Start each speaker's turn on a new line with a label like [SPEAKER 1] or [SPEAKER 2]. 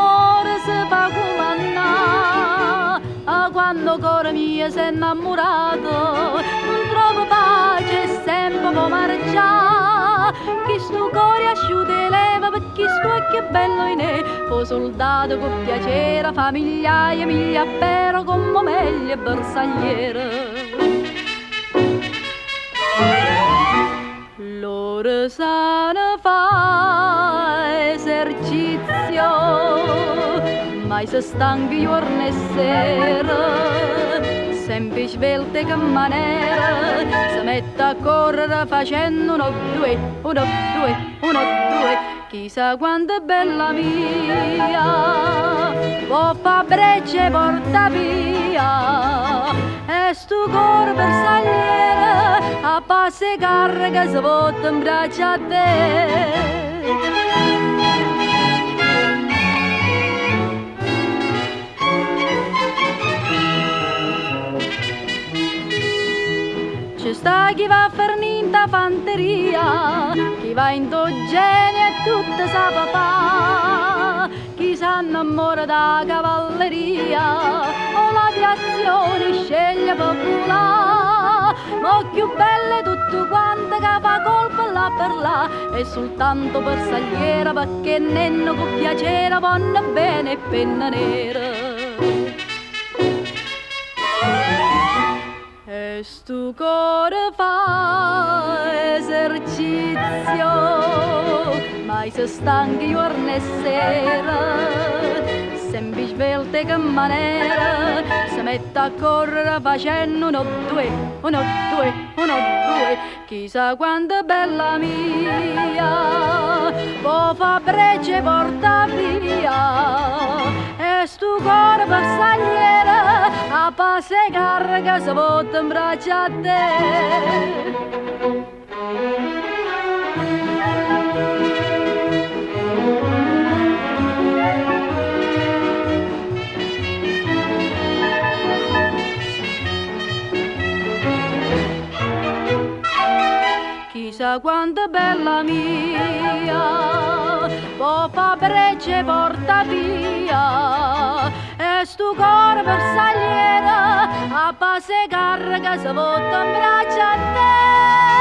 [SPEAKER 1] l'amore si fa comandare. Quando cuore mio si è innamorato, non trovo pace e sempre può marciare. Chi sto cuore asciutto leva perché sto occhio è bello in è. Fu soldato con piacere, fa migliaia, miglia però come meglio e bersagliere. Loro sanno fa esercizio, mai si stanchi giorno e sera, sempre svelte che maniera, si mette a correre facendo uno, due, uno, due, uno, due, chissà quanto è bella mia, può fa breccia e porta via, e stu cuore bersagliere, a passe carga si vota in braccia a te. Ci sta chi va a far ninta fanteria, chi va in genio e tutta sa papà, chi s'innamora da cavalleria o l'aviazione sceglie per volare, ma più belle tutte quante che fa colpa là per là, e soltanto bersagliera perché nenno con piacere vanno bene e penna nera. E stu cuore fa esercizio, mai si stanchi giorno e sera, sempre svelte che maniera, si mette a correre facendo uno, due, uno, due, uno, due, chissà quanto è bella mia, può fa breccia e porta via, e stu cuore bersagliere, a passe carga si vota in braccia a te. Chissà quanto è bella mia, può fa breccia e porta via, e stu cuore bersagliere, a passe carga si vota in braccia a te.